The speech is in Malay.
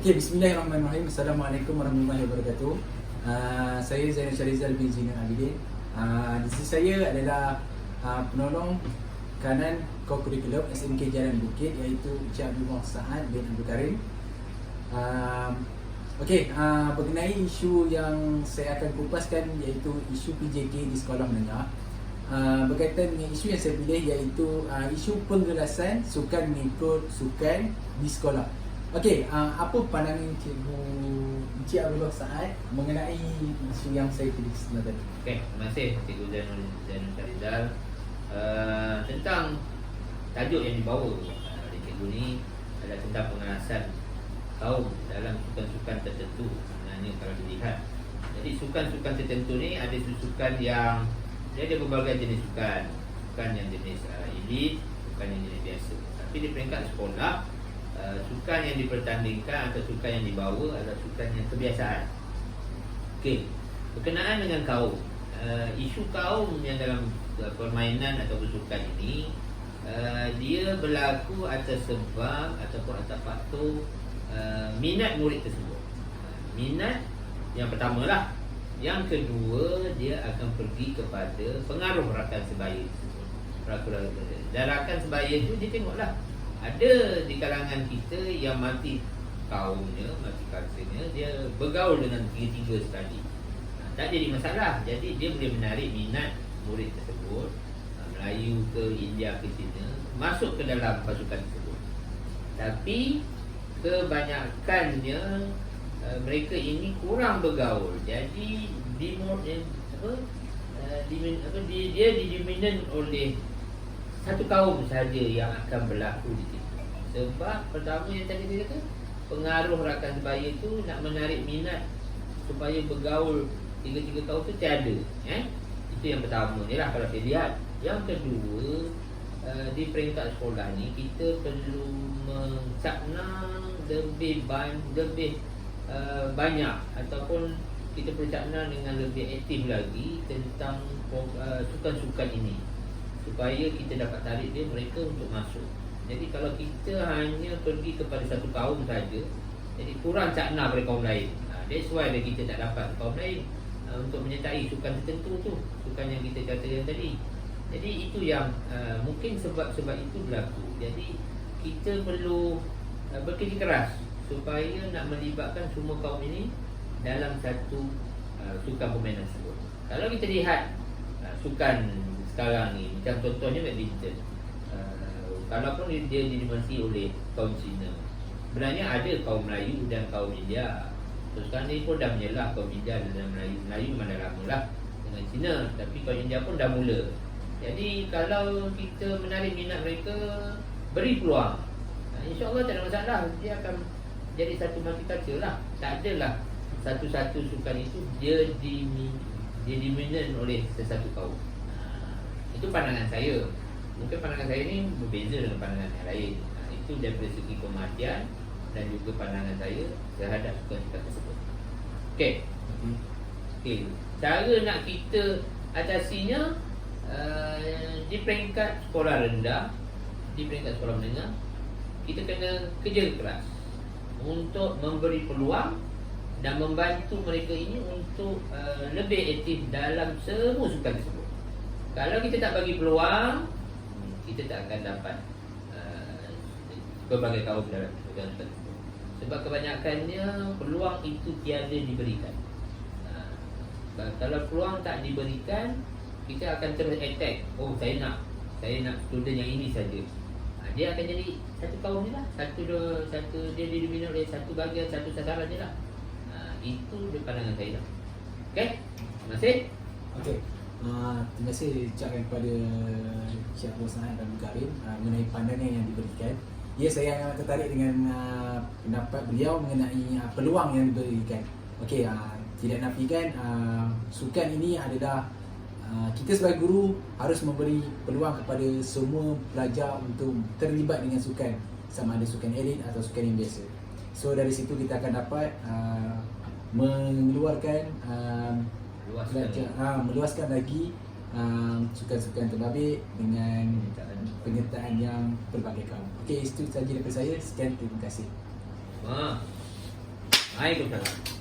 Okey, bismillahirrahmanirrahim. Assalamualaikum warahmatullahi wabarakatuh. Saya Zainal Syarizal bin Zainal Abidin. Di sisi saya adalah penolong kanan co-curriculum SMK Jalan Bukit, iaitu Encik Abdul Saad bin Abdul Karim. Okey, berkenai isu yang saya akan kupaskan, iaitu isu PJK di sekolah menengah. Berkaitan dengan isu yang saya pilih, iaitu isu penggelasan sukan mengikut sukan di sekolah. Okey, apa pandangan Encik Abdul Saad mengenai isu yang saya pilih sebenarnya tadi? Okey, terima kasih Cikgu Zainal Syarizal. Tentang tajuk yang dibawa oleh Cikgu ni adalah tentang pengerasan kaum dalam sukan-sukan tertentu. Sebenarnya kalau dilihat, jadi sukan-sukan tertentu ni ada sukan yang dia ada berbagai jenis sukan. Sukan yang jenis elit, sukan yang jenis biasa. Tapi di peringkat sekolah, sukan yang dipertandingkan atau sukan yang dibawa adalah sukan yang kebiasaan. Okey, berkenaan dengan kaum, isu kaum yang dalam permainan atau sukan ini, dia berlaku atas sebab ataupun atas faktor minat murid tersebut. Minat yang pertama lah. Yang kedua, dia akan pergi kepada pengaruh rakan sebaya tersebut. Dan rakan sebaya itu dia tengoklah, ada di kalangan kita yang mati kaumnya, mati kansanya, dia bergaul dengan tiga-tiga sekali. Tak jadi masalah. Jadi dia boleh menarik minat murid tersebut, Melayu ke India ke China, masuk ke dalam pasukan tersebut. Tapi kebanyakannya mereka ini kurang bergaul. Jadi dia didominan oleh satu kaum sahaja yang akan berlaku di situ. Sebab pertama yang tadi dia kata, pengaruh rakan sebaya itu nak menarik minat supaya bergaul tiga-tiga kaum tu tiada. Itu yang pertama ni lah kalau saya lihat. Yang kedua, di peringkat sekolah ni kita perlu mencakna lebih banyak ataupun kita perlu cakna dengan lebih aktif lagi tentang sukan-sukan ini, supaya kita dapat tarik mereka untuk masuk. Jadi kalau kita hanya pergi kepada satu kaum saja, jadi kurang cakna pada kaum lain. That's why kita tak dapat kaum lain untuk menyertai sukan tertentu tu, sukan yang kita katakan tadi. Jadi itu yang mungkin sebab itu berlaku. Jadi kita perlu bekerja keras supaya nak melibatkan semua kaum ini dalam satu sukan permainan tersebut. Kalau kita lihat sukan sekarang ni, macam contohnya badminton, kalaupun dia didominasi oleh kaum Cina, sebenarnya ada kaum Melayu dan kaum India. So, sekarang ni pun dah menyelah kaum India dan Melayu memang dah lama lah dengan Cina, tapi kaum India pun dah mula. Jadi kalau kita menarik minat mereka, beri peluang, InsyaAllah tak ada masalah. Dia akan jadi satu multicultural lah. Tak adalah satu-satu sukan itu dia dominan oleh sesuatu kaum. Itu pandangan saya. Mungkin pandangan saya ni berbeza dengan pandangan yang lain. Itu daripada segi pemerhatian dan juga pandangan saya terhadap sukan-sukan tersebut. Okey. Cara nak kita atasinya, di peringkat sekolah rendah, di peringkat sekolah menengah, kita kena kerja keras untuk memberi peluang dan membantu mereka ini untuk lebih aktif dalam semua sukan tersebut. Kalau kita tak bagi peluang, kita tak akan dapat berbagai kaum dalam sukan tersebut. Sebab kebanyakannya peluang itu tiada diberikan. Kalau peluang tak diberikan, kita akan terus attack. Oh, saya nak student yang ini saja. Dia akan jadi satu kaum je lah. Satu dia didominan oleh satu bahagian, satu sasaran je lah. Itu pandangan saya lah. Okey, terima kasih. Okey, terima kasih ucapkan kepada Encik Abdul Saad dan Abdul Karim mengenai pandangan yang diberikan. Ya, saya tertarik dengan pendapat beliau mengenai peluang yang diberikan. Okey, tidak nafikan sukan ini adalah kita sebagai guru harus memberi peluang kepada semua pelajar untuk terlibat dengan sukan, sama ada sukan elit atau sukan yang biasa. So dari situ kita akan dapat mengeluarkan pelajar, meluaskan lagi sukan-sukan terbabit dengan penyertaan yang berbagai kaum. Okey, itu sahaja daripada saya. Sekian, terima kasih. Waalaikumsalam.